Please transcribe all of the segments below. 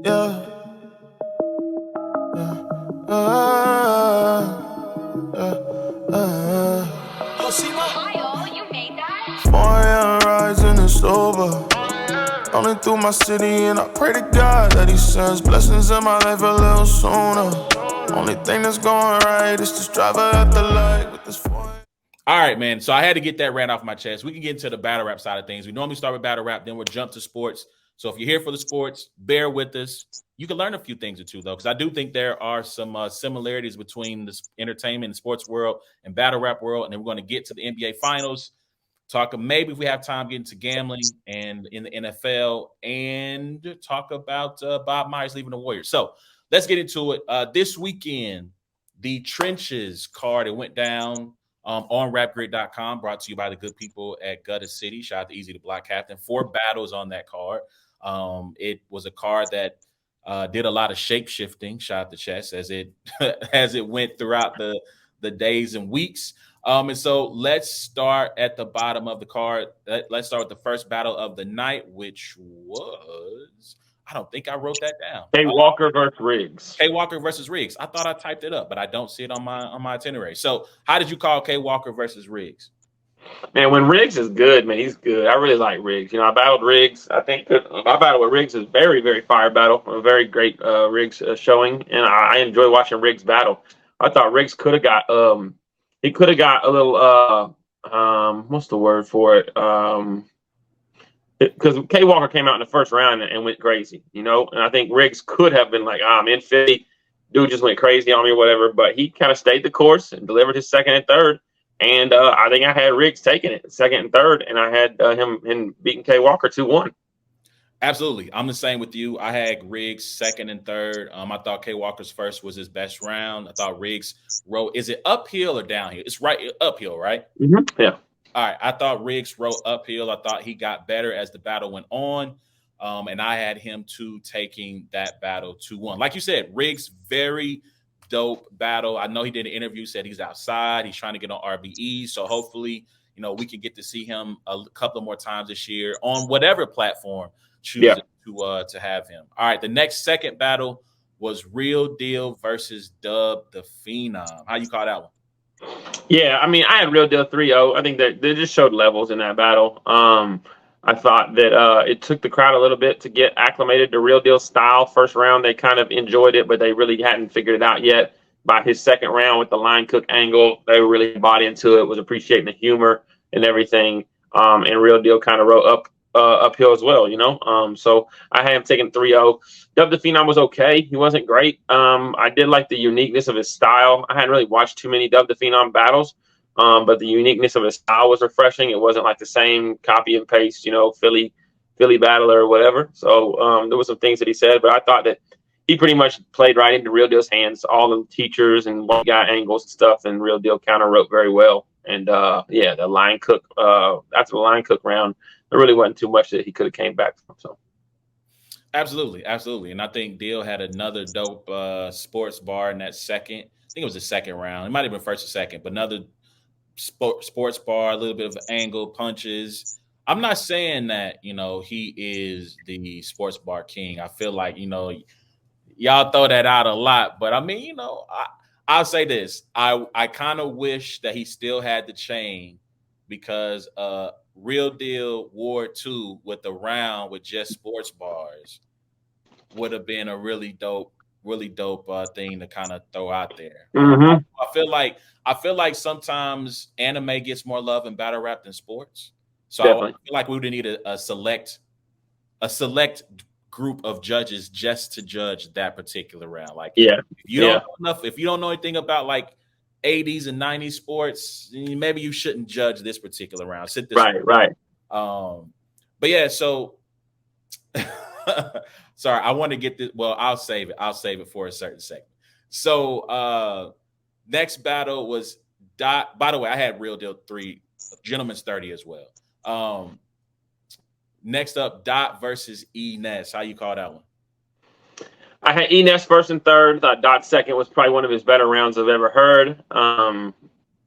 Yeah. Uh, Kyle, you made that? 4 a.m. rides in the sober. Running through my city and I pray to God that he sends blessings in my life a little sooner. Only thing that's going right is this driver at the light with this 4. All right, man. So I had to get that rant off my chest. We can get into the battle rap side of things. We normally start with battle rap, then we'll jump to sports. So if you're here for the sports, bear with us. You can learn a few things or two, though, because I do think there are some similarities between the entertainment and sports world and battle rap world. And then we're going to get to the NBA Finals, talk maybe if we have time, get into gambling and in the NFL, and talk about Bob Myers leaving the Warriors. So let's get into it. This weekend, the Trenches card, it went down on rapgrid.com, brought to you by the good people at Gutta City. Shout out to Easy the Block Captain. 4 battles on that card. It was a card that did a lot of shape shifting. Shout out to Chess as it as it went throughout the days and weeks. And so let's start at the bottom of the card. Let's start with the first battle of the night, which was, I don't think I wrote that down. K. Walker versus Riggs. K. Walker versus Riggs. I thought I typed it up, but I don't see it on my itinerary. So how did you call K. Walker versus Riggs? Man, when Riggs is good, man, he's good. I really like Riggs. You know, I battled Riggs. I think that my battle with Riggs is very, very fire battle. A very great Riggs showing, and I enjoy watching Riggs battle. I thought Riggs could have got he could have got a little what's the word for it? Because K. Walker came out in the first round and went crazy, you know, and I think Riggs could have been like, I'm in 50. Dude just went crazy on me or whatever, but he kind of stayed the course and delivered his second and third. And I think I had Riggs taking it second and third, and I had him beating K. Walker 2-1. Absolutely. I'm the same with you. I had Riggs second and third. I thought K. Walker's first was his best round. I thought Riggs wrote, is it uphill or downhill? It's right uphill, right? Mm-hmm. Yeah. All right. I thought Riggs wrote uphill. I thought he got better as the battle went on. And I had him taking that battle 2-1. Like you said, Riggs, very dope battle. I know he did an interview, said he's outside. He's trying to get on RBE. So hopefully, you know, we can get to see him a couple more times this year on whatever platform chooses to have him. All right. The next second battle was Real Deal versus Dub the Phenom. How you call that one? Yeah, I mean, I had Real Deal 3-0. I think that they just showed levels in that battle. I thought that it took the crowd a little bit to get acclimated to Real Deal style. First round, they kind of enjoyed it, but they really hadn't figured it out yet. By his second round with the line cook angle, they really bought into it, was appreciating the humor and everything. And Real Deal kind of wrote uphill as well, you know. So I had him taking 3-0. Dub the Phenom was okay. He wasn't great. I did like the uniqueness of his style. I hadn't really watched too many Dub the Phenom battles. But the uniqueness of his style was refreshing. It wasn't like the same copy and paste, you know, Philly battler or whatever. So there was some things that he said, but I thought that he pretty much played right into Real Deal's hands, all the teachers and one guy angles and stuff, and Real Deal counter wrote very well. And the line cook after the line cook round, there really wasn't too much that he could have came back from. So absolutely. And I think Deal had another dope sports bar in that second. I think it was the second round. It might have been first or second, but another sports bar, a little bit of angle punches. I'm not saying that, you know, he is the sports bar king. I feel like, you know, y'all throw that out a lot, but I mean, you know, I'll say this. I kind of wish that he still had the chain, because Real Deal Ward 2 with the round with just sports bars would have been a really dope thing to kind of throw out there. mm-hmm. I feel like sometimes anime gets more love in battle rap than sports. So Definitely. I feel like we would need a select group of judges just to judge that particular round. Like, if you don't know anything about like 80s and 90s sports, maybe you shouldn't judge this particular round. Right. But yeah, so sorry, I want to get this. Well, I'll save it for a certain segment. So next battle was Dot. By the way, I had Real Deal 3, Gentleman's 30 as well. Next up, Dot versus Ness. How you call that one? I had Ness first and third. Thought Dot second was probably one of his better rounds I've ever heard.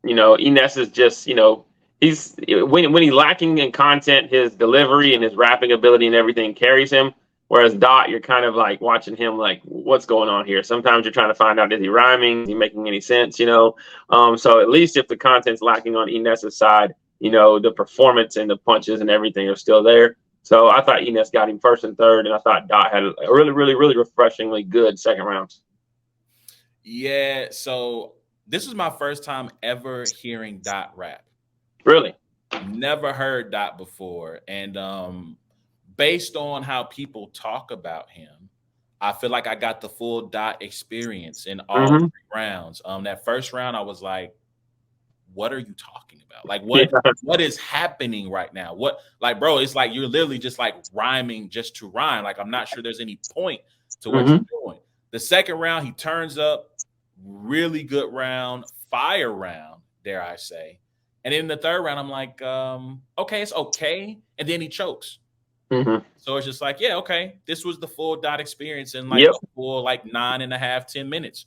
You know, Ness is just, you know, he's when he's lacking in content, his delivery and his rapping ability and everything carries him. Whereas Dot, you're kind of like watching him like, what's going on here? Sometimes you're trying to find out, is he rhyming? Is he making any sense? So at least if the content's lacking on Enes's side, the performance and the punches and everything are still there. So I thought Enes got him first and third, and I thought Dot had a really, really, really refreshingly good second round. Yeah, so this was my first time ever hearing Dot rap. Really? Never heard Dot before. And based on how people talk about him, I feel like I got the full Dot experience in all three rounds. That first round, I was like, what are you talking about? Like, what is happening right now? What, like, bro, it's like you're literally just like rhyming just to rhyme. Like, I'm not sure there's any point to what you're doing. The second round, he turns up, really good round, fire round, dare I say. And then in the third round, I'm like, okay, it's okay. And then he chokes. So it's just like, yeah, okay. This was the full Dot experience in like a full like 9.5, 10 minutes.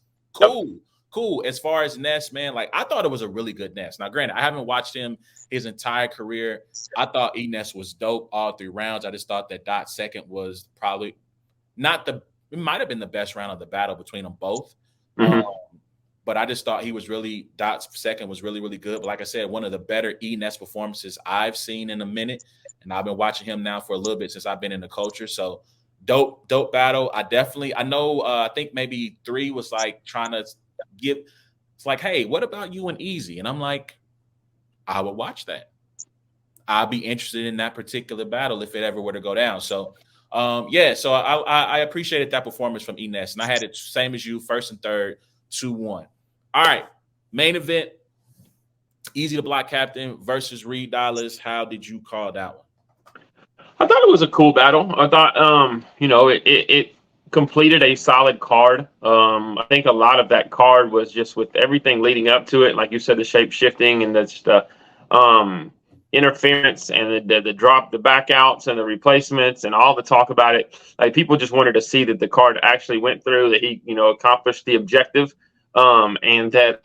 Cool. As far as Ness, man, like I thought it was a really good Ness. Now, granted, I haven't watched him his entire career. I thought Ness was dope all three rounds. I just thought that Dot second was probably it might have been the best round of the battle between them both. But I just thought Dot's second was really, really good. But like I said, one of the better Ness performances I've seen in a minute. And I've been watching him now for a little bit since I've been in the culture. So dope battle. I think maybe 3 was like trying to it's like, hey, what about you and Easy? And I'm like, I would watch that. I'll be interested in that particular battle if it ever were to go down. So so I appreciated that performance from Ness. And I had it same as you, first and third, 2-1. All right, main event, Easy the Block Captain versus Reed Dollars. How did you call that one? I thought it was a cool battle. I thought, it completed a solid card. I think a lot of that card was just with everything leading up to it. Like you said, the shape shifting and the interference and the drop, the backouts and the replacements and all the talk about it. Like people just wanted to see that the card actually went through, that he, accomplished the objective. And that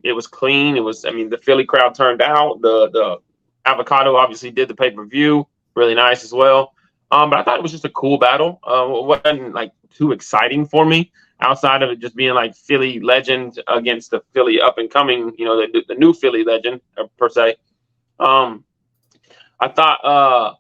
it was clean. It was, the Philly crowd turned out. The Avocado obviously did the pay-per-view, really nice as well. But I thought it was just a cool battle. It wasn't like too exciting for me outside of it just being like Philly legend against the Philly up and coming, the new Philly legend per se. I thought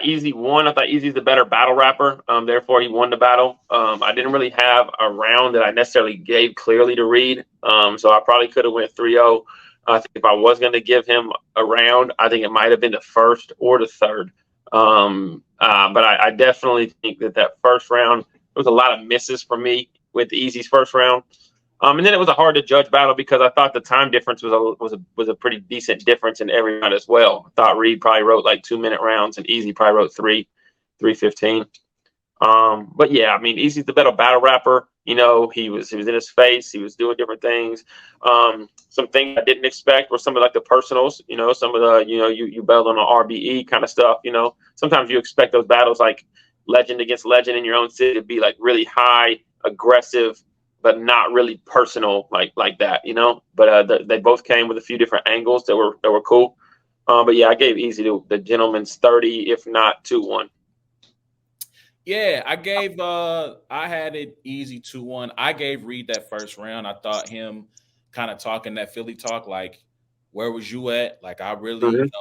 Easy won. I thought Easy's the better battle rapper. Therefore, he won the battle. I didn't really have a round that I necessarily gave clearly to Reed. So I probably could have went 3-0. I think if I was going to give him a round, I think it might have been the first or the third. But I definitely think that first round, there was a lot of misses for me with Easy's first round. And then it was a hard to judge battle because I thought the time difference was a pretty decent difference in every round as well. I thought Reed probably wrote like 2-minute rounds and Easy probably wrote 3:15. But yeah, Easy's the better battle rapper. He was in his face. He was doing different things. Some things I didn't expect were some of like the personals. Some of the you battle on an RBE kind of stuff. Sometimes you expect those battles like legend against legend in your own city to be like really high, aggressive, but not really personal like that. But they both came with a few different angles that were cool. But yeah, I gave Easy the gentleman's 30, if not 2-1. Yeah, I had it Easy 2-1. I gave Reed that first round. I thought him kind of talking that Philly talk, like, where was you at? Like, I really,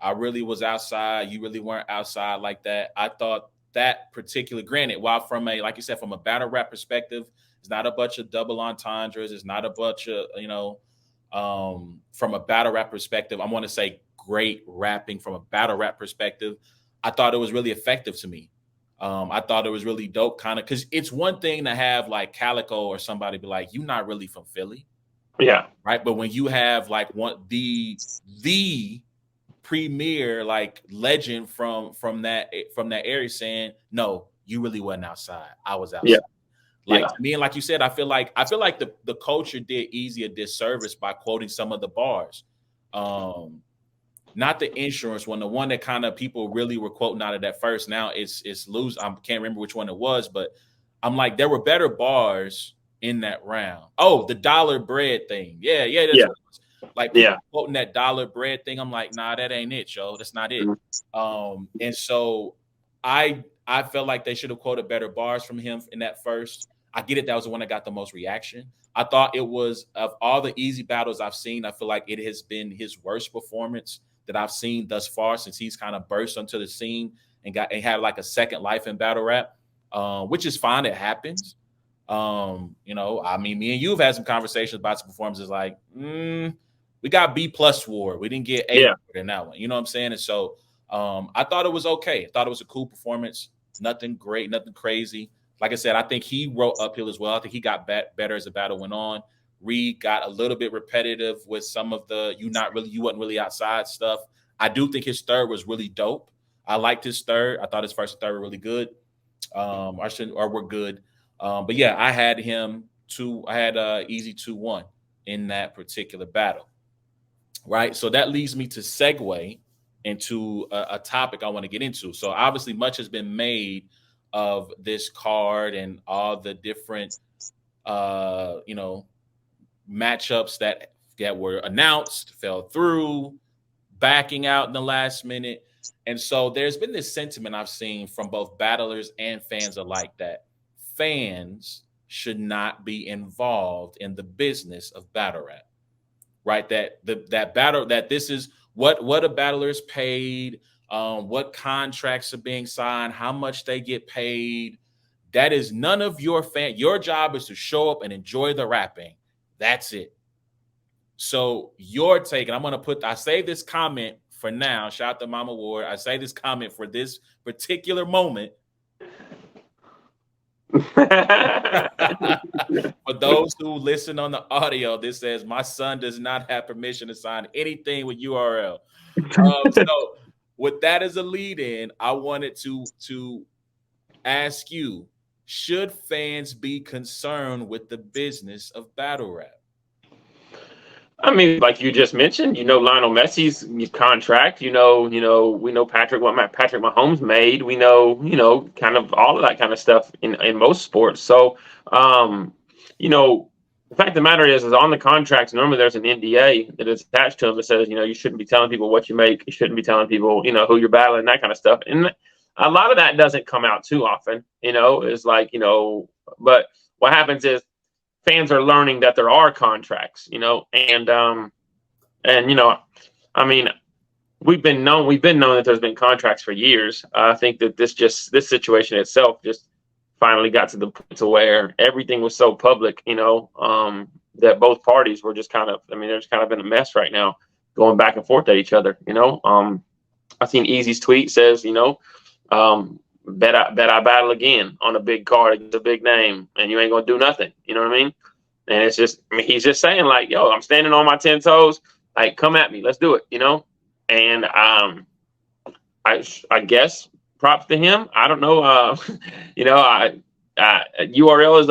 I really was outside. You really weren't outside like that. I thought that particular, granted, while from like you said, from a battle rap perspective, it's not a bunch of double entendres. It's not a bunch of, from a battle rap perspective, I want to say great rapping from a battle rap perspective. I thought it was really effective to me. I thought it was really dope, kind of, because it's one thing to have like Calico or somebody be like, you're not really from Philly. Yeah. Right. But when you have like the premier like legend from that area saying, no, you really wasn't outside. I was outside. Yeah. Like to me, and like you said, I feel like the culture did Easy a disservice by quoting some of the bars. Not the insurance one, the one that kind of people really were quoting out of that first. Now it's loose. I can't remember which one it was, but I'm like, there were better bars in that round. Oh, the dollar bread thing. Yeah. Like people quoting that dollar bread thing. I'm like, nah, that ain't it, yo. That's not it. And so I felt like they should have quoted better bars from him in that first. I get it. That was the one that got the most reaction. I thought it was, of all the easy battles I've seen, I feel like it has been his worst performance that I've seen thus far since he's kind of burst onto the scene and had like a second life in battle rap, which is fine. It happens. You know, I mean, me and you have had some conversations about some performances like, we got B+ Ward. We didn't get A in that one. You know what I'm saying? And so I thought it was okay. I thought it was a cool performance. Nothing great, nothing crazy. Like I said, I think he wrote uphill as well. I think he got better as the battle went on. Reed got a little bit repetitive with some of the you wasn't really outside stuff. I do think his third was really dope. I liked his third. I thought his first and third were really good. Were good. But yeah, I had him easy 2-1 in that particular battle. Right. So that leads me to segue into a topic I want to get into. So obviously much has been made of this card and all the different matchups that were announced, fell through, backing out in the last minute. And so there's been this sentiment I've seen from both battlers and fans alike that fans should not be involved in the business of battle rap. Right? That this is what a battler is paid, what contracts are being signed, how much they get paid. That is none of your Your job is to show up and enjoy the rapping. That's it. So your take, and I saved this comment for now. Shout out to Mama Ward. I say this comment for this particular moment. For those who listen on the audio, this says my son does not have permission to sign anything with URL. So with that as a lead in, I wanted to ask you, should fans be concerned with the business of battle rap? I mean, like you just mentioned, Lionel Messi's contract, we know what Patrick Mahomes made, we know, kind of all of that kind of stuff in most sports. So, the fact of the matter is on the contracts, normally there's an NDA that is attached to them that says, you shouldn't be telling people what you make. You shouldn't be telling people, who you're battling, that kind of stuff. And a lot of that doesn't come out too often, it's like, but what happens is, fans are learning that there are contracts, and I mean, we've been known that there's been contracts for years. I think that this situation itself just finally got to the point to where everything was so public, that both parties were just there's kind of been a mess right now, going back and forth at each other. I've seen Easy's tweet says, bet I battle again on a big card against a big name, and you ain't gonna do nothing. You know what I mean? And it's just, he's just saying like, yo, I'm standing on my 10 toes. Like, come at me, let's do it. And I guess props to him. I don't know. URL is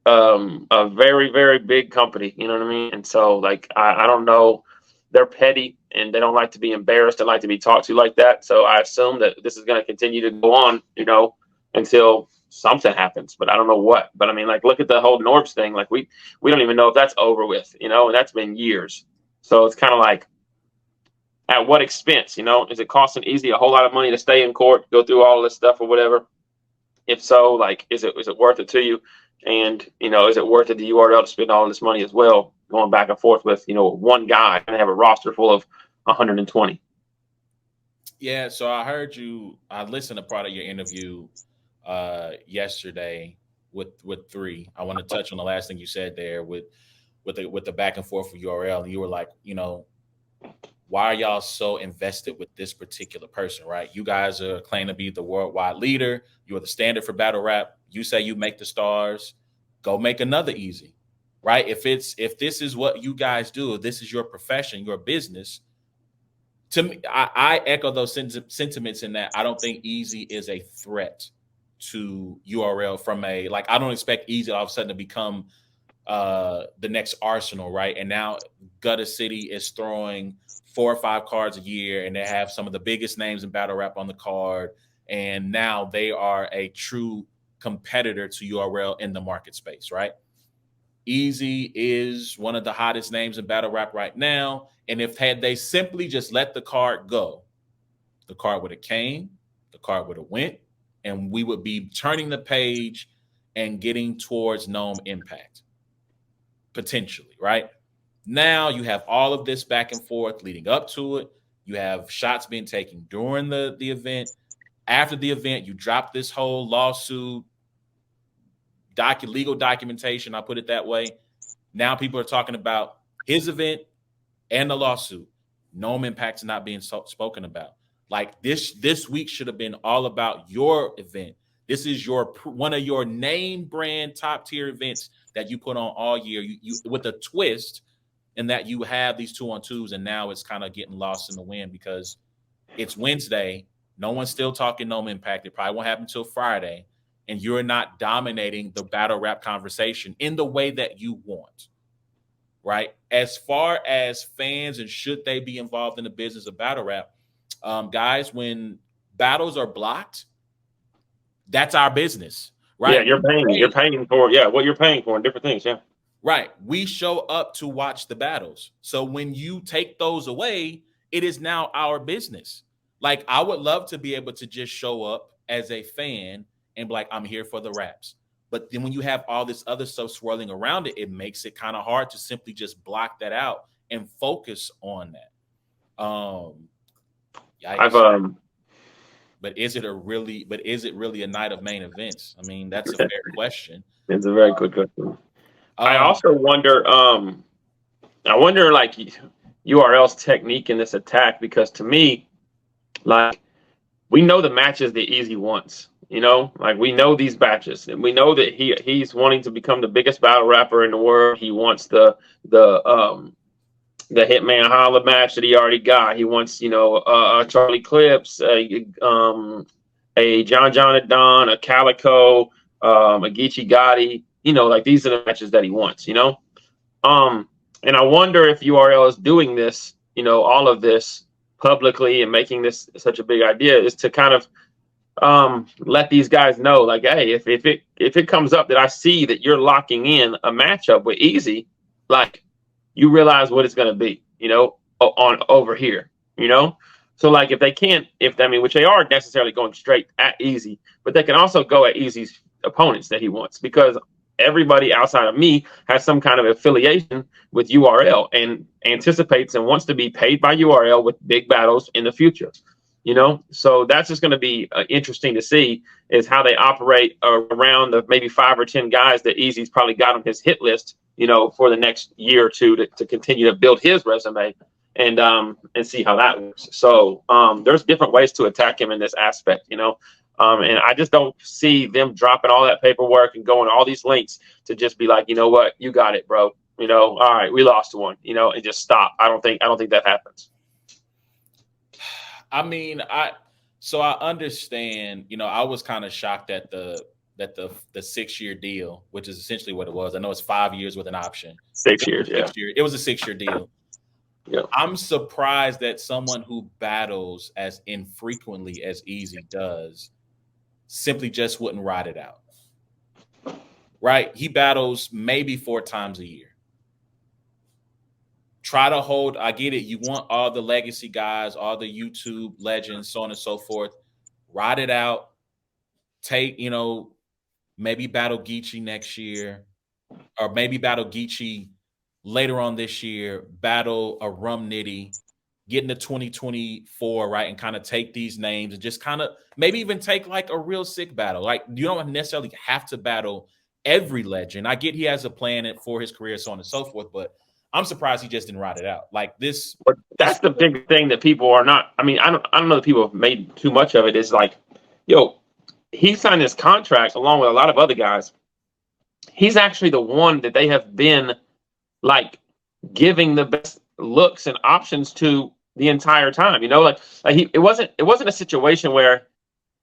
a very, very big company. You know what I mean? And so like, I don't know. They're petty and they don't like to be embarrassed. They like to be talked to like that. So I assume that this is going to continue to go on, until something happens, but I don't know what. But I mean, like, look at the whole Norbs thing. Like, we don't even know if that's over with, and that's been years. So it's kind of like, at what expense, is it costing Easy a whole lot of money to stay in court, go through all this stuff or whatever? If so, like, is it worth it to you? And, is it worth it to URL to spend all this money as well, going back and forth with, one guy and have a roster full of 120? Yeah. So I listened to part of your interview yesterday with 3. I want to touch on the last thing you said there with the back and forth with URL. And you were like, why are y'all so invested with this particular person, right? You guys are claiming to be the worldwide leader. You're the standard for battle rap. You say you make the stars, go make another Easy, right? If this is what you guys do, if this is your profession, your business, to me, I echo those sentiments in that I don't think Easy is a threat to URL from I don't expect Easy all of a sudden to become the next Arsenal, right? And now Gutta City is throwing 4 or 5 cards a year, and they have some of the biggest names in battle rap on the card, and now they are a true competitor to URL in the market space, right? Easy is one of the hottest names in battle rap right now. And if had they simply just let the card go, the card would have came, the card would have went, and we would be turning the page and getting towards Gnome Impact, potentially, right? Now you have all of this back and forth leading up to it. You have shots being taken during the event. After the event, you drop this whole lawsuit, legal documentation, I'll put it that way. Now people are talking about his event and the lawsuit. Gnome Impact's not being spoken about. Like this week should have been all about your event. This is one of your name brand top tier events that you put on all year. You with a twist in that you have these 2-on-2s, and now it's kind of getting lost in the wind because it's Wednesday. No one's still talking Gnome Impact. It probably won't happen until Friday, and you're not dominating the battle rap conversation in the way that you want. Right? As far as fans and should they be involved in the business of battle rap, guys, when battles are blocked, that's our business, right? Yeah, you're paying for what you're paying for and different things. Yeah, right. We show up to watch the battles. So when you take those away, it is now our business. Like, I would love to be able to just show up as a fan and be like, I'm here for the raps. But then when you have all this other stuff swirling around it, it makes it kind of hard to simply just block that out and focus on that. But is it really a night of main events? I mean, that's a fair question. It's a very good question. I also wonder, like URL's technique in this attack, because to me, like, we know the matches the Easy wants. Like, we know these batches, and we know that he's wanting to become the biggest battle rapper in the world. He wants the Hitman Holla match that he already got. He wants, a Charlie Clips, a John Don, a Calico, a Geechee Gotti. Like, these are the matches that he wants. And I wonder if URL is doing this, all of this publicly and making this such a big idea, is to kind of let these guys know, like, hey, if it comes up that I see that you're locking in a matchup with Easy, like, you realize what it's going to be, on over here, So, like, if they can't, which they aren't necessarily going straight at Easy, but they can also go at Easy's opponents that he wants, because everybody outside of me has some kind of affiliation with URL and anticipates and wants to be paid by URL with big battles in the future. So that's just going to be interesting to see, is how they operate around the maybe 5 or 10 guys that Easy's probably got on his hit list, for the next year or two to continue to build his resume and see how that works. So there's different ways to attack him in this aspect, and I just don't see them dropping all that paperwork and going all these links to just be like, you know what, you got it, bro. All right, we lost one, and just stop. I don't think that happens. I mean, I understand, I was kind of shocked at the 6-year deal, which is essentially what it was. I know it's 5 years with an option. 6 years, yeah. It was a 6-year deal. Yeah. I'm surprised that someone who battles as infrequently as Easy does simply just wouldn't ride it out. Right? He battles maybe 4 times a year. Try to hold, I get it. You want all the legacy guys, all the YouTube legends, so on and so forth. Ride it out. Take, maybe battle Geechee next year, or maybe battle Geechee later on this year, battle a Rum Nitty, get into 2024, right? And kind of take these names and just kind of maybe even take like a real sick battle. Like, you don't necessarily have to battle every legend. I get he has a plan for his career, so on and so forth, but I'm surprised he just didn't ride it out like this. But that's the big thing that people are not. I mean, I don't know that people have made too much of it. Is like, he signed this contract along with a lot of other guys. He's actually the one that they have been like giving the best looks and options to the entire time. It wasn't a situation where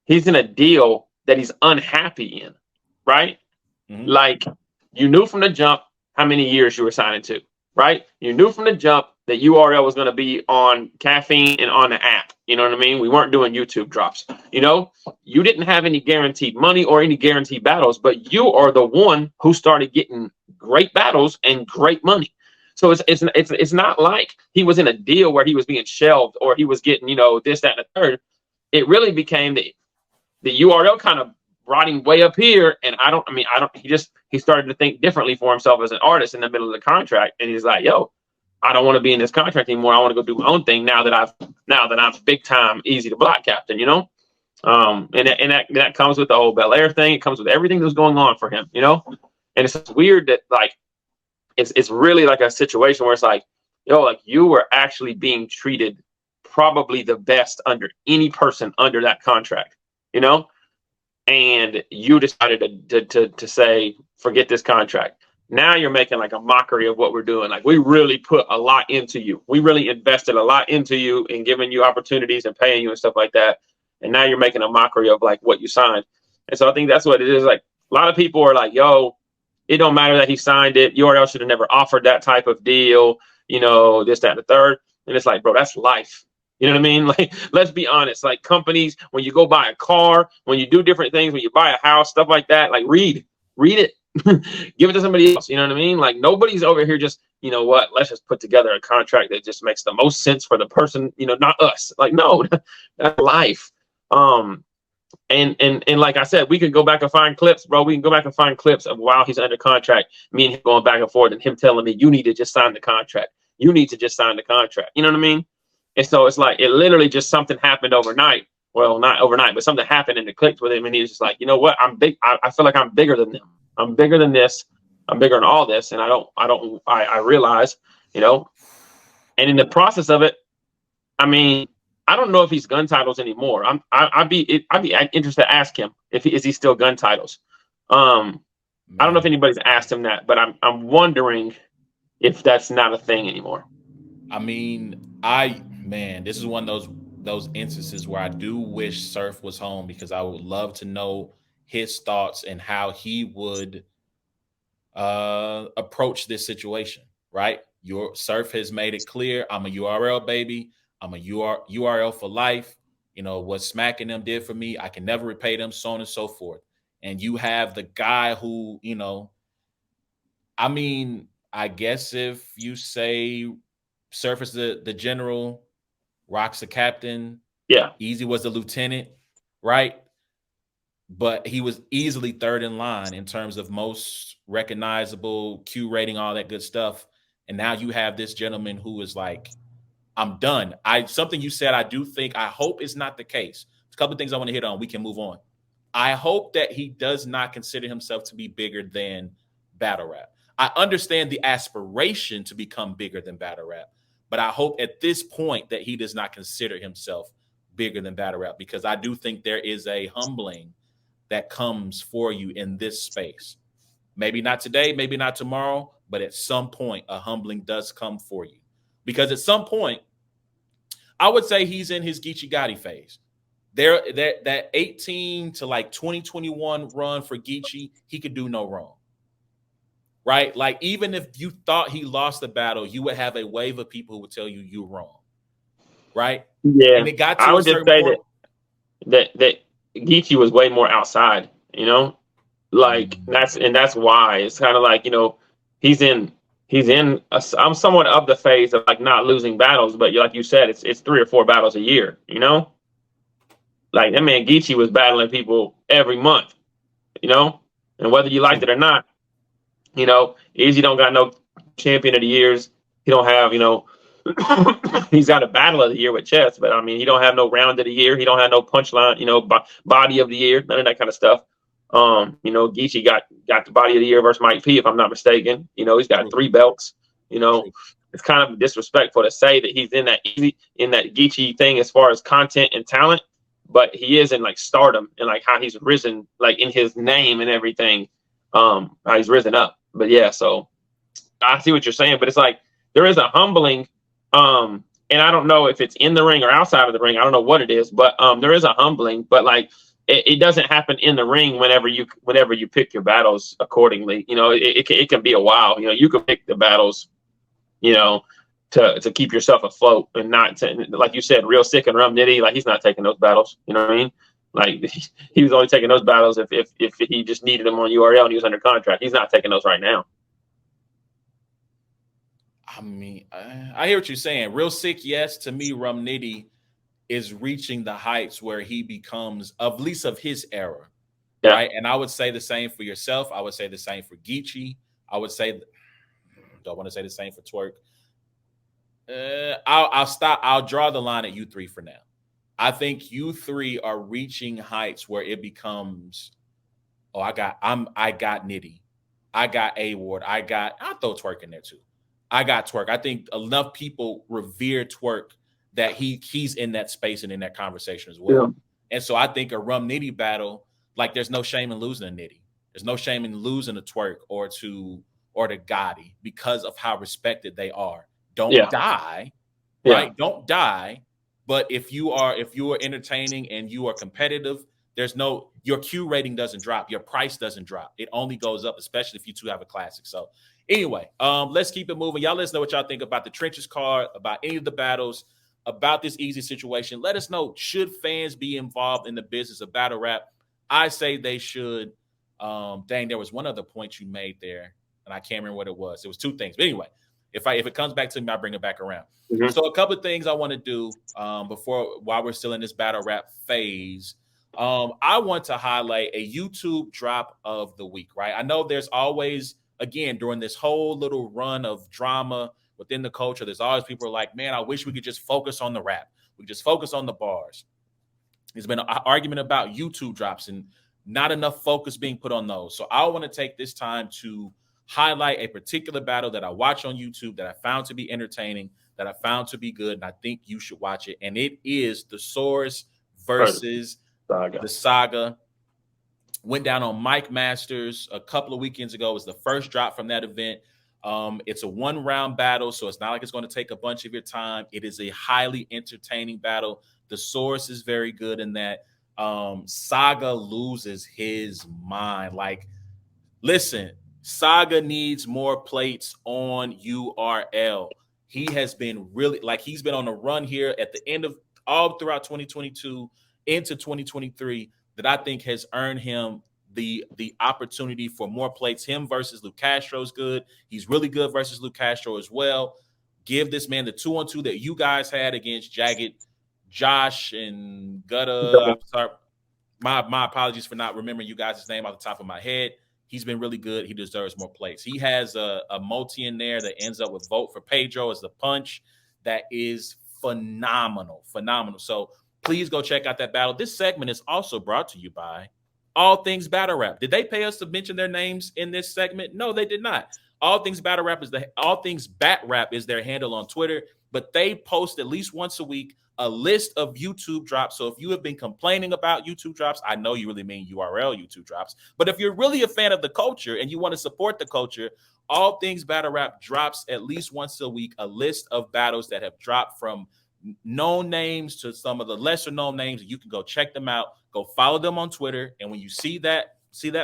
he's in a deal that he's unhappy in, right? Mm-hmm. Like, you knew from the jump how many years you were signing to. Right? You knew from the jump that URL was going to be on Caffeine and on the app. You know what I mean? We weren't doing YouTube drops. You didn't have any guaranteed money or any guaranteed battles, but you are the one who started getting great battles and great money. So it's not like he was in a deal where he was being shelved or he was getting, this, that, and the third. It really became the URL kind of brought him way up here. And he started to think differently for himself as an artist in the middle of the contract. And he's like, yo, I don't want to be in this contract anymore. I want to go do my own thing now that I'm big time, easy to block captain, And that comes with the whole Bel Air thing. It comes with everything that's going on for him, And it's weird that like, it's really like a situation where it's like, like you were actually being treated probably the best under any person under that contract, and you decided to say, forget this contract. Now you're making like a mockery of what we're doing. Like we really put a lot into you. We really invested a lot into you and giving you opportunities and paying you and stuff like that. And now you're making a mockery of like what you signed. And so I think that's what it is. Like a lot of people are like, yo, it don't matter that he signed it. URL should have never offered that type of deal, this, that, and the third. And it's like, bro, that's life. You know what I mean? Like, let's be honest. Like companies, when you go buy a car, when you do different things, when you buy a house, stuff like that, like read it, give it to somebody else. You know what I mean? Like nobody's over here just, let's just put together a contract that just makes the most sense for the person, not us. Like, no, that's life. And like I said, we can go back and find clips, bro. We can go back and find clips of while he's under contract, me and him going back and forth and him telling me, you need to just sign the contract. You need to just sign the contract. You know what I mean? And so it's like, it literally just something happened overnight. Well, not overnight, but something happened and it clicked with him. And he was just like, you know what? I'm big. I feel like I'm bigger than them. I'm bigger than this. I'm bigger than all this. And I realize, and in the process of it, I don't know if he's gun titles anymore. I'd be interested to ask him is he still gun titles. I don't know if anybody's asked him that, but I'm wondering if that's not a thing anymore. This is one of those instances where I do wish Surf was home because I would love to know his thoughts and how he would approach this situation. Right? Your Surf has made it clear. I'm a URL baby. I'm a URL for life. What Smack and them did for me, I can never repay them, so on and so forth. And you have the guy who, I guess if you say Surf is the general, Rock's the captain. Yeah. Easy was the lieutenant, right? But he was easily third in line in terms of most recognizable, Q rating, all that good stuff. And now you have this gentleman who is like, I'm done. Something you said, I hope is not the case. A couple of things I want to hit on. We can move on. I hope that he does not consider himself to be bigger than battle rap. I understand the aspiration to become bigger than battle rap, but I hope at this point that he does not consider himself bigger than battle rap, because I do think there is a humbling that comes for you in this space. Maybe not today, maybe not tomorrow, but at some point, a humbling does come for you. Because at some point, I would say he's in his Geechee Gotti phase. That 18 to like 2021 run for Geechee, he could do no wrong. Right? Like, even if you thought he lost the battle, you would have a wave of people who would tell you you're wrong. Right? Yeah. And it got to I would just say that Geechee was way more outside, Like, that's why. It's kind of like, I'm somewhat of the phase of like not losing battles, but like you said, it's 3 or 4 battles a year, Like that man Geechee was battling people every month, and whether you liked it or not, Easy don't got no champion of the years. He don't have, he's got a battle of the year with Chess, but he don't have no round of the year. He don't have no punchline, body of the year, none of that kind of stuff. Geechee got the body of the year versus Mike P, if I'm not mistaken. He's got 3 belts. It's kind of disrespectful to say that he's in that Geechee thing as far as content and talent, but he is in like stardom and like how he's risen, like in his name and everything, how he's risen up. But yeah, so I see what you're saying, but it's like there is a humbling, and I don't know if it's in the ring or outside of the ring. I don't know what it is, but there is a humbling, but like it doesn't happen in the ring whenever you pick your battles accordingly. It can be a while. You can pick the battles, to keep yourself afloat and not to, like you said, Real Sick and Rum Nitty. Like he's not taking those battles. You know what I mean? Like he was only taking those battles if he just needed them on URL and he was under contract. He's not taking those right now. I mean, I hear what you're saying. Real sick, yes. To me, Rum Nitty is reaching the heights where he becomes, at least of his era, Yeah. right? And I would say the same for yourself. I would say the same for Geechee. I would say, don't want to say the same for Twork. I'll stop. I'll draw the line at you three for now. I think you three are reaching heights where it becomes, oh, I got Nitty, I got A.Ward, I'll throw Twork in there too. I got Twork. I think enough people revere Twork that he's in that space and in that conversation as well. Yeah. And so I think a Rum Nitty battle, like there's no shame in losing a Nitty. There's no shame in losing a Twork or to Gotti because of how respected they are. Don't die, right? Yeah. Don't die. But if you are entertaining and you are competitive, your Q rating doesn't drop, your price doesn't drop. It only goes up, especially if you two have a classic. So anyway, let's keep it moving. Y'all let us know what y'all think about the Trenches card, about any of the battles, about this easy situation. Let us know, should fans be involved in the business of battle rap? I say they should. Dang, there was one other point you made there, and I can't remember what it was. It was two things. But anyway, if it comes back to me, I'll bring it back around. Mm-hmm. So a couple of things I want to do while we're still in this battle rap phase. I want to highlight a YouTube drop of the week, right? I know there's always, again, during this whole little run of drama within the culture, there's always people who are like, man, I wish we could just focus on the rap. We just focus on the bars. There's been an argument about YouTube drops and not enough focus being put on those. So I want to take this time to highlight a particular battle that I watch on YouTube that I found to be entertaining, that I found to be good, and I think you should watch it. And it is Thesaurus versus the Saga. Went down on Mike Masters a couple of weekends ago. It was the first drop from that event. It's a one-round battle, so it's not like it's going to take a bunch of your time. It is a highly entertaining battle. Thesaurus is very good in that. Saga loses his mind. Like, listen, Saga needs more plates on URL. He has been really, he's been on a run here at the end of all throughout 2022 into 2023 that I think has earned him the opportunity for more plates. Him versus Luke Castro is good. He's really good versus Luke Castro as well. Give this man the 2-on-2 that you guys had against Jagged, Josh, and Gutta. I'm sorry. My apologies for not remembering you guys' name off the top of my head. He's been really good. He deserves more plates. He has a multi in there that ends up with Vote for Pedro as the punch. That is phenomenal. So please go check out that battle. This segment is also brought to you by All Things Battle Rap. Did they pay us to mention their names in this segment? No, they did not. All Things Battle Rap All Things Bat Rap is their handle on Twitter, but they post at least once a week a list of YouTube drops. So if you have been complaining about YouTube drops, I know you really mean URL YouTube drops. But if you're really a fan of the culture and you want to support the culture, All Things Battle Rap drops at least once a week a list of battles that have dropped from known names to some of the lesser known names. You can go check them out. Go follow them on Twitter. And when you see that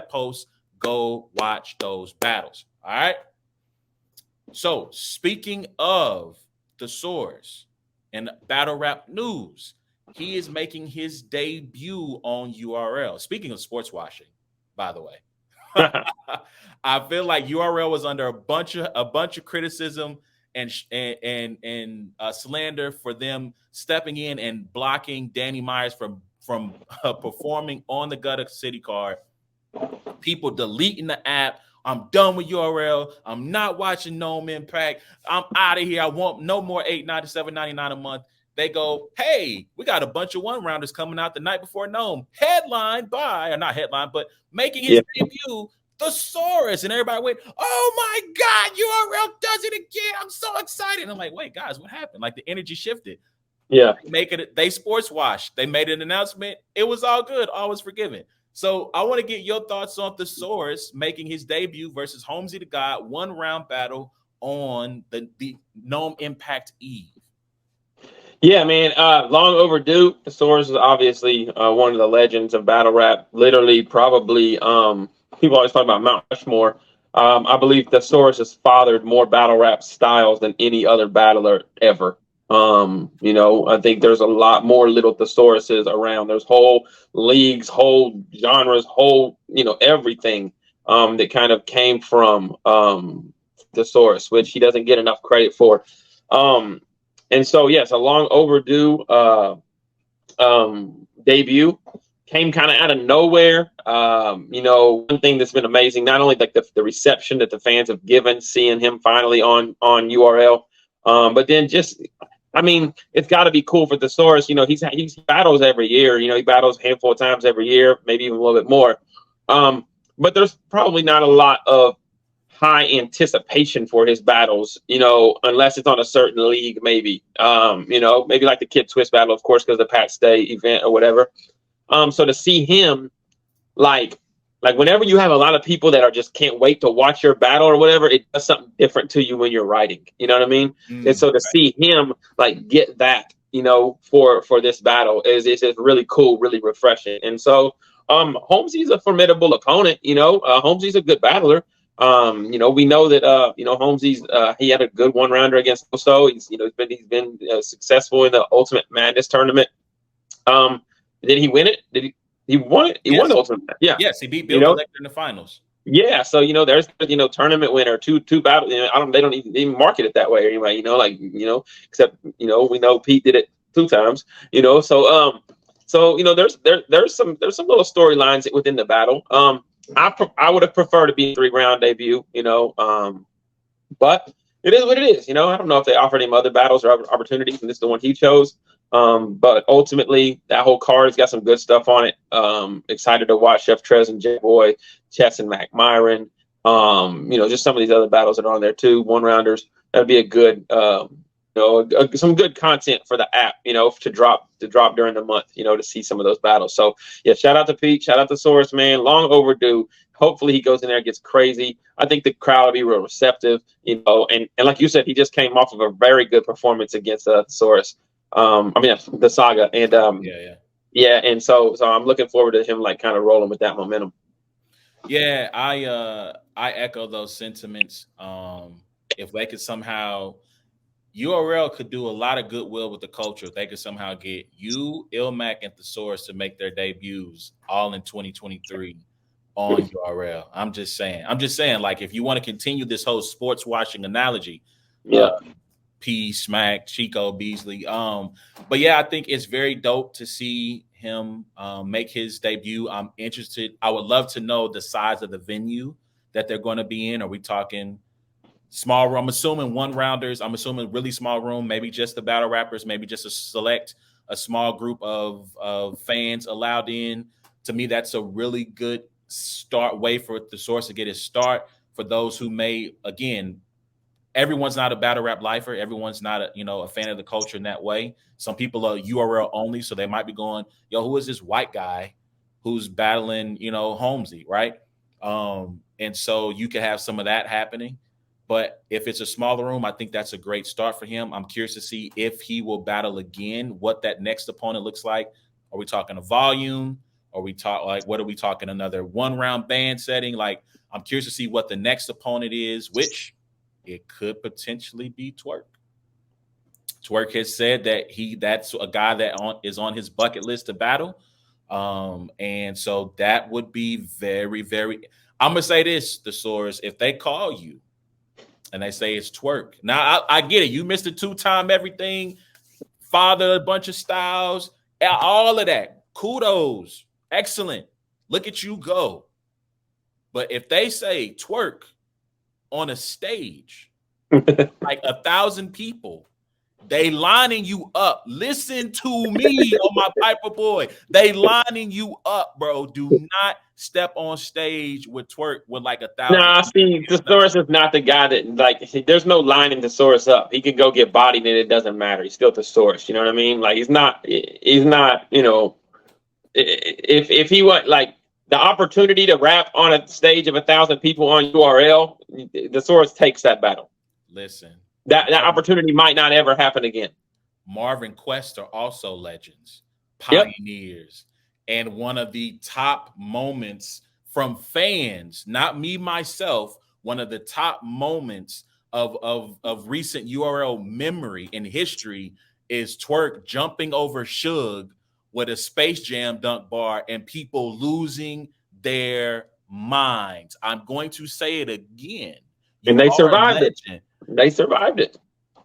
post, go watch those battles. All right. So speaking of Thesaurus and battle rap news, he is making his debut on URL. Speaking of sports washing, by the way, I feel like URL was under a bunch of criticism and slander for them stepping in and blocking Danny Myers from performing on the Gutta City card. People deleting the app. I'm done with URL. I'm not watching Gnome Impact. I'm out of here. I want no more $8.97, $99 a month. They go, hey, we got a bunch of one-rounders coming out the night before Gnome. Headlined by, or not headline, but making his debut, Thesaurus. And everybody went, oh my God, URL does it again. I'm so excited. And I'm like, wait, guys, what happened? Like the energy shifted. Yeah. They sports washed. They made an announcement. It was all good. All was forgiven. So I want to get your thoughts on Thesaurus making his debut versus Holmesy the God, one-round battle on the Gnome Impact Eve. Yeah, man, long overdue. Thesaurus is obviously one of the legends of battle rap. Literally, probably, people always talk about Mount Rushmore. I believe Thesaurus has fathered more battle rap styles than any other battler ever. I think there's a lot more little Thesauruses around. There's whole leagues, whole genres, whole, everything that kind of came from Thesaurus, which he doesn't get enough credit for. And so, yes, a long overdue debut. Came kind of out of nowhere. One thing that's been amazing, not only like the reception that the fans have given, seeing him finally on URL, but then just, I mean, it's got to be cool for Thesaurus. He battles every year. He battles a handful of times every year, maybe even a little bit more. But there's probably not a lot of high anticipation for his battles, unless it's on a certain league, maybe. Maybe like the Kid Twist battle, of course, because the Pat Stay event or whatever. So to see him, like whenever you have a lot of people that are just can't wait to watch your battle or whatever, it does something different to you when you're writing. You know what I mean? And so to see him get that, for this battle is really cool, really refreshing. And so Holmesy's a formidable opponent. Holmesy's a good battler. We know that Holmesy's he had a good one rounder against Oso. He's been successful in the Ultimate Madness tournament. Did he win it? He won it? He won the Ultimate Madness. Yeah. Yes, he beat Bill Collector in the finals. Yeah, so there's tournament winner, two battles. They don't even market it that way anyway. Except we know Pete did it 2 times. There's some little storylines within the battle. I would have preferred to be a 3-round debut. But it is what it is. I don't know if they offered him other battles or opportunities, and this is the one he chose. But ultimately, that whole card has got some good stuff on it. Excited to watch Chef Trez and J Boy, Chess and Mac Myron. Just some of these other battles that are on there too. 1-rounders. That'd be a good, some good content for the app. To drop during the month. To see some of those battles. So yeah, shout out to Pete. Shout out to Source, man. Long overdue. Hopefully he goes in there and gets crazy. I think the crowd will be real receptive. And like you said, he just came off of a very good performance against Source. The Saga, and and so I'm looking forward to him kind of rolling with that momentum. Yeah, I echo those sentiments. If they could somehow, URL could do a lot of goodwill with the culture. If they could somehow get you, Ilmac, and Thesaurus to make their debuts all in 2023 on URL. I'm just saying, if you want to continue this whole sports washing analogy, P, Smack, Chico, Beasley. But yeah, I think it's very dope to see him make his debut. I'm interested. I would love to know the size of the venue that they're going to be in. Are we talking small room? I'm assuming 1-rounders. I'm assuming really small room, maybe just the battle rappers, maybe just a small group of fans allowed in. To me, that's a really good way for the Source to get his start. For those who may, again, everyone's not a battle rap lifer. Everyone's not a fan of the culture in that way. Some people are URL only, so they might be going, who is this white guy who's battling, Holmesy, right? And so you can have some of that happening. But if it's a smaller room, I think that's a great start for him. I'm curious to see if he will battle again, what that next opponent looks like. Are we talking a volume? Are we what are we talking? Another 1-round band setting? I'm curious to see what the next opponent is, which it could potentially be Twork. Twork has said that that's a guy that is on his bucket list to battle. And so that would be very, very, I'm going to say this, Thesaurus, if they call you and they say it's Twork. Now, I get it. You missed a 2-time everything, father a bunch of styles, all of that. Kudos. Excellent. Look at you go. But if they say Twork on a stage, 1,000 people, they lining you up. Listen to me, my Piper boy. They lining you up, bro. Do not step on stage with Twork with 1,000. Nah, see, Thesaurus is not the guy that there's no lining Thesaurus up. He can go get bodied and it doesn't matter. He's still Thesaurus. You know what I mean? He's not. If he went the opportunity to rap on a stage of 1,000 people on URL, Thesaurus takes that battle. Listen, that opportunity might not ever happen again. Marvin Quest are also legends, pioneers, and one of the top moments from fans, not me myself, one of the top moments of recent URL memory in history is Twork jumping over Suge with a Space Jam dunk bar and people losing their minds. I'm going to say it again. And You they are a survived it. legend. They survived it.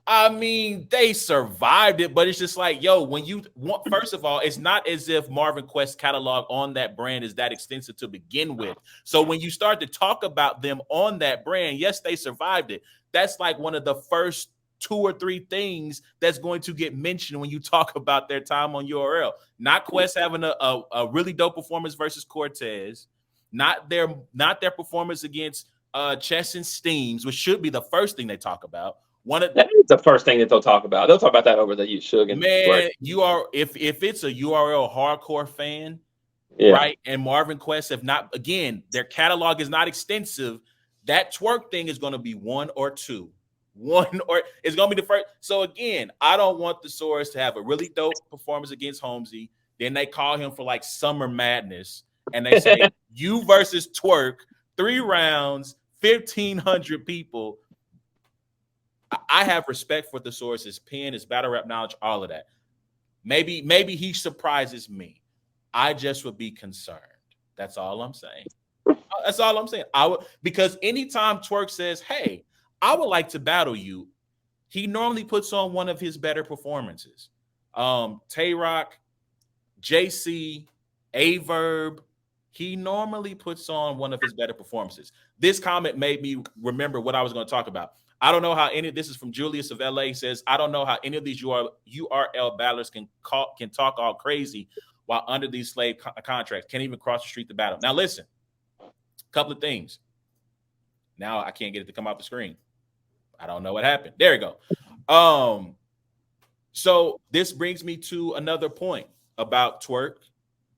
I mean, they survived it, but it's just like, yo, when you want, first of all, it's not as if Marvin Quest's catalog on that brand is that extensive to begin with. So when you start to talk about them on that brand, yes, they survived it. That's like one of the first 2 or 3 things that's going to get mentioned when you talk about their time on URL. Not Quest having a really dope performance versus Cortez, not their performance against Chess and Steams, which should be the first thing they talk about. That is the first thing that they'll talk about. They'll talk about that over the Suge and man, Twork. you are if it's a URL hardcore fan, Yeah. right? And Marvin Quest, if not, again, their catalog is not extensive. That Twork thing is going to be 1 or 2. It's going to be the first. So again, I don't want Thesaurus to have a really dope performance against Holmesy. Then they call him for like Summer Madness, and they say you versus Twork, 3 rounds, 1,500 people. I have respect for Thesaurus, his pen, his battle rap knowledge, all of that. Maybe he surprises me. I just would be concerned. That's all I'm saying. That's all I'm saying. Because anytime Twork says, "Hey, I would like to battle you," he normally puts on one of his better performances. Tay-Rock, JC, A.Verb, he normally puts on one of his better performances. This comment made me remember what I was going to talk about. I don't know how this is from Julius of LA, says, I don't know how any of these URL battlers can talk all crazy while under these slave contracts. Can't even cross the street to battle. Now, listen, a couple of things. Now I can't get it to come off the screen. I don't know what happened. There we go. So this brings me to another point about Twork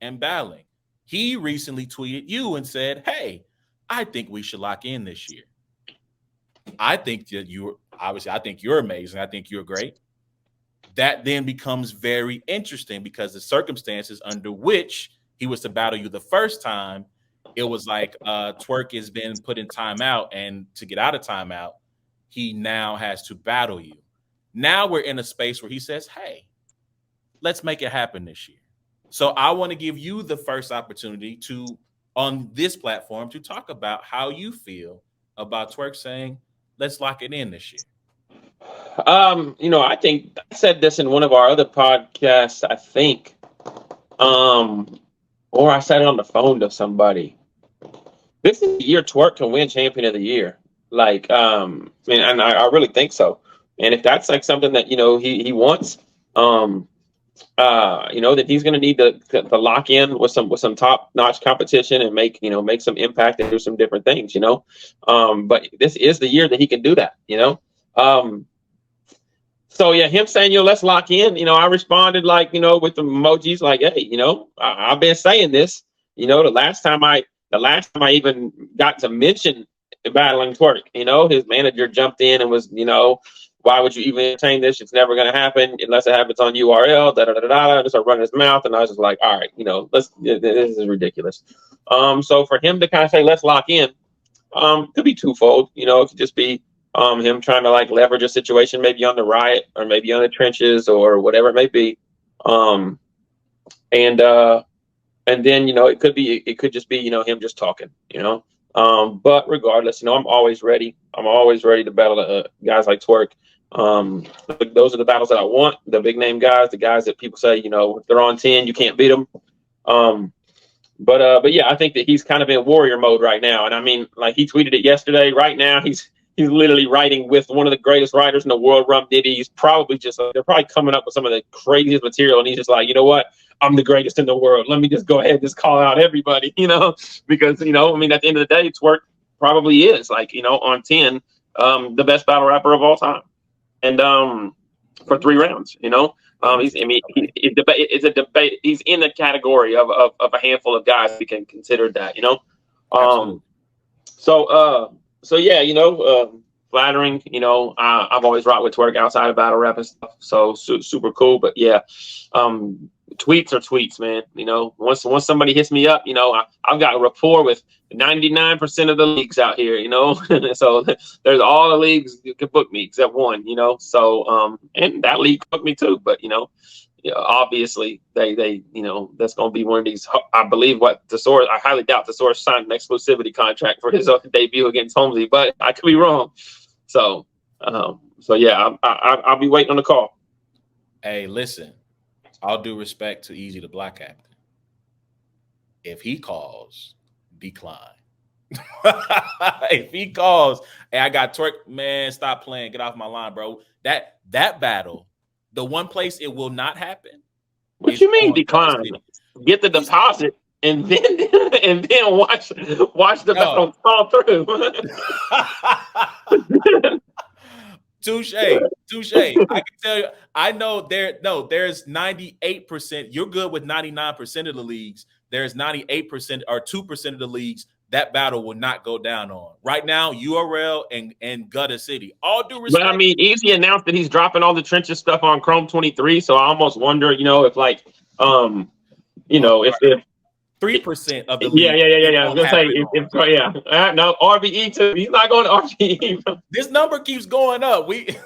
and battling. He recently tweeted you and said, "Hey, I think we should lock in this year." I think that I think you're amazing. I think you're great. That then becomes very interesting because the circumstances under which he was to battle you the first time, it was like Twork has been put in timeout, and to get out of timeout, he now has to battle you. Now we're in a space where he says, "Hey, let's make it happen this year." So I want to give you the first opportunity on this platform to talk about how you feel about Twork saying, "Let's lock it in this year." I think I said this in one of our other podcasts, I think. Or I said it on the phone to somebody. This is the year Twork can win Champion of the Year. Like, and I really think so. And if that's like something that, he wants, that he's going to need to lock in with some top notch competition and make some impact and do some different things, but this is the year that he can do that, so yeah, him saying, let's lock in, I responded like, with the emojis like, hey, I've been saying this, the last time I even got to mention battling Twork, his manager jumped in and was, why would you even entertain this? It's never going to happen unless it happens on URL. Just start running his mouth, and I was just like, all right, this is ridiculous. So for him to kind of say, let's lock in, could be twofold. It could just be him trying to like leverage a situation, maybe on the riot or maybe on the trenches or whatever it may be. And then it could just be him just talking. But regardless, I'm always ready. I'm always ready to battle guys like Twork. Those are the battles that I want. The big name guys, the guys that people say, if they're on 10, you can't beat them. But yeah, I think that he's kind of in warrior mode right now. And I mean, like he tweeted it yesterday. Right now, he's literally writing with one of the greatest writers in the world, Rum Diddy. He's probably they're probably coming up with some of the craziest material. And he's just like, you know what? I'm the greatest in the world. Let me just go ahead and just call out everybody, because, at the end of the day, Twork probably is like, on 10, the best battle rapper of all time. And for 3 rounds, it's a debate. He's in the category of a handful of guys who can consider that, So yeah, flattering, I've always rocked with Twork outside of battle rap and stuff. So super cool. But yeah, tweets are tweets, man. Once somebody hits me up, I've got a rapport with 99% of the leagues out here, so there's all the leagues you can book me except one, so and that league booked me too, but obviously they that's going to be one of these. I believe what Thesaurus. I highly doubt Thesaurus signed an exclusivity contract for his debut against Holmesy, but I could be wrong. So yeah, I'll be waiting on the call. Hey, listen, all due respect to Easy the Black Captain. If he calls, decline. If he calls, hey, I got Twork, man, stop playing. Get off my line, bro. That battle, the one place it will not happen. What you mean decline? Get the deposit and then watch the battle fall through. Touche. I can tell you, I know there's 98%. You're good with 99% of the leagues. There's 98% or 2% of the leagues that battle will not go down on. Right now, URL and Gutta City. All due respect. But I mean, Easy announced that he's dropping all the trenches stuff on Chrome 23. So I almost wonder, if like, if 3% of the league. Yeah. I was gonna say no, RBE too. He's not going to RBE. This number keeps going up. It's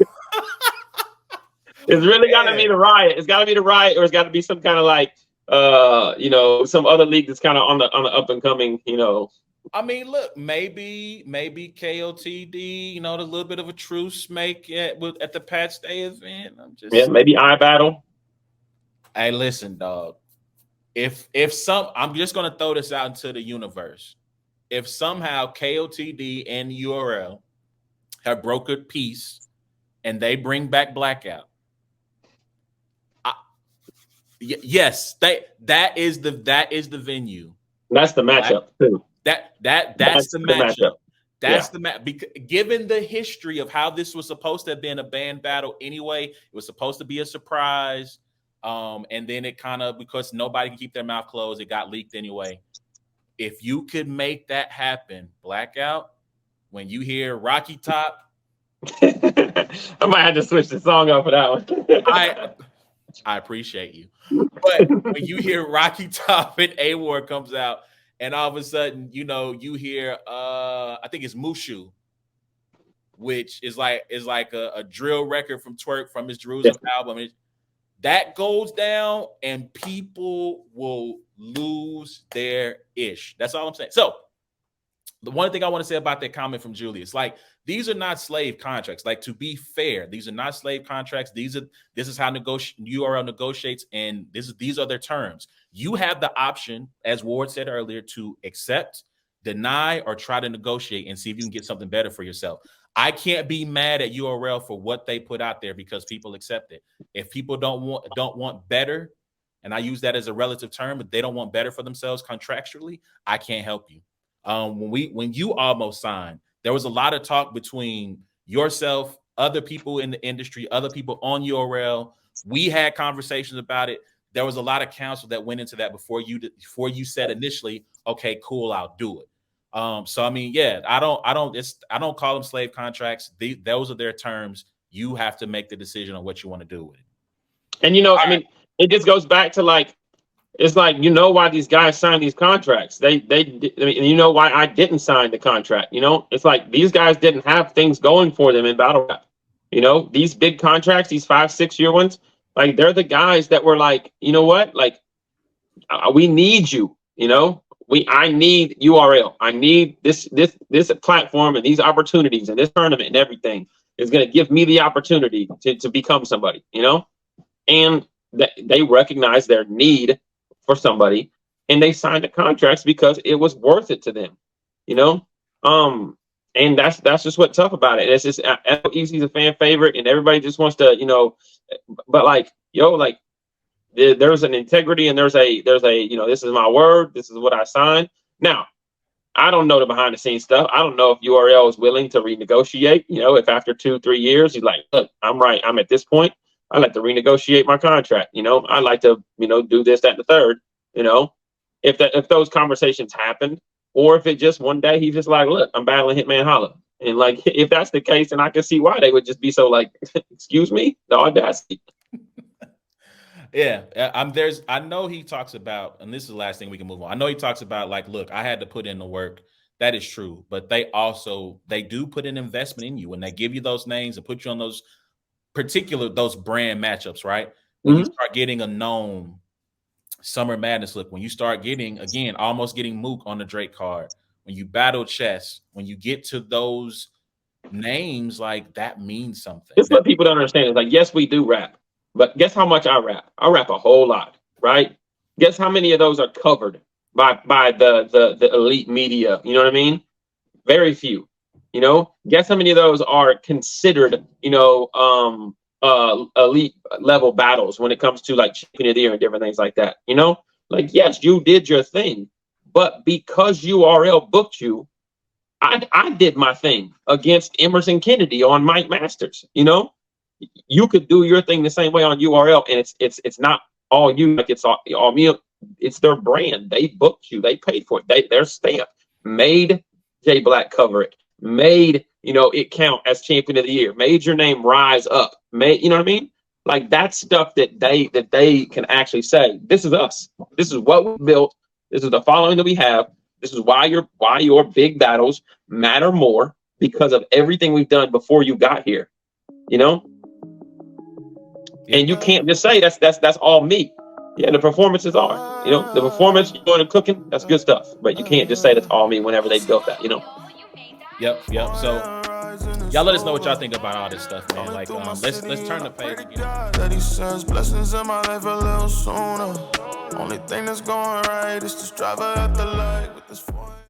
really got to be the Riot. It's got to be the Riot, or it's got to be some kind of like, some other league that's kind of on the up and coming. I mean, look, maybe KOTD. The little bit of a truce make at the Patch Day event. Maybe iBattle. Hey, listen, dog. If I'm just gonna throw this out into the universe. If somehow KOTD and URL have brokered peace and they bring back Blackout, yes, that is the venue. That's the matchup too. That's the matchup. That's the match. Given the history of how this was supposed to have been a band battle anyway, it was supposed to be a surprise. And then it kind of, because nobody can keep their mouth closed, it got leaked anyway. If you could make that happen, Blackout, when you hear Rocky Top, I might have to switch the song up for that one. I appreciate you. But when you hear Rocky Top and A.Ward comes out, and all of a sudden, you hear I think it's Mushu, which is like a drill record from Twork from his Jerusalem album. That goes down and people will lose their ish. That's all I'm saying. So the one thing I want to say about that comment from Julius, like, these are not slave contracts. Like, to be fair, these are not slave contracts. This is how URL negotiates, and these are their terms. You have the option, as Ward said earlier, to accept, deny, or try to negotiate and see if you can get something better for yourself. I can't be mad at URL for what they put out there because people accept it. If people don't want better, and I use that as a relative term, but they don't want better for themselves contractually, I can't help you. When you almost signed, there was a lot of talk between yourself, other people in the industry, other people on URL. We had conversations about it. There was a lot of counsel that went into that before you said initially, okay, cool, I'll do it. So I mean, yeah, I don't call them slave contracts. Those are their terms. You have to make the decision on what you want to do with it. And I mean, it just goes back to like, it's like, why these guys sign these contracts. Why I didn't sign the contract. It's like these guys didn't have things going for them in battle rap. These big contracts, these 5-6 year ones, like, they're the guys that were like, what, like, we need you. I need URL. I need this platform and these opportunities and this tournament and everything is going to give me the opportunity to become somebody, and they recognize their need for somebody and they signed the contracts because it was worth it to them, and that's just what's tough about it. It's just Easy's a fan favorite and everybody just wants to, but like, there's an integrity and there's a, this is my word. This is what I signed. Now, I don't know the behind the scenes stuff. I don't know if URL is willing to renegotiate, if after 2-3 years, he's like, look, I'm right. I'm at this point. I like to renegotiate my contract. I like to, do this, that, and the third, if those conversations happened, or if it just one day, he's just like, look, I'm battling Hitman Holla. And like, if that's the case, then I can see why they would just be so like, excuse me, the audacity. Yeah, I know he talks about, and this is the last thing we can move on. I know he talks about like, look, I had to put in the work. That is true, but they do put an investment in you when they give you those names and put you on those brand matchups, right? when you start getting a known Summer Madness look, when you start getting, again, almost getting Mook on the Drake card, when you battle chess, when you get to those names, like that means something. Just what people don't understand is like, yes, we do rap, but guess how much I rap? I rap a whole lot, right? Guess how many of those are covered by the elite media? You know what I mean? Very few. You know, guess how many of those are considered, elite level battles when it comes to like Champion of the Year and different things like that. You know, like, yes, you did your thing, but because URL booked you, I did my thing against Emerson Kennedy on Mike Masters. You know, you could do your thing the same way on URL, and it's not all you, like it's all me. It's their brand. They booked you. They paid for it. Their stamp made Jay Black cover it. Made it count as Champion of the Year. Made your name rise up. Made, you know what I mean? Like that's stuff that they can actually say, this is us. This is what we built. This is the following that we have. This is why your big battles matter more, because of everything we've done before you got here. You know? And you can't just say that's all me. Yeah, the performances are. You know, the performance, you're going to cooking, that's good stuff. But you can't just say that's all me whenever they built that, you know? Yep. So y'all let us know what y'all think about all this stuff, man. Like, let's turn the page again. That he sends blessings in my life a little sooner. Only thing that's going right is to strive at the light with this.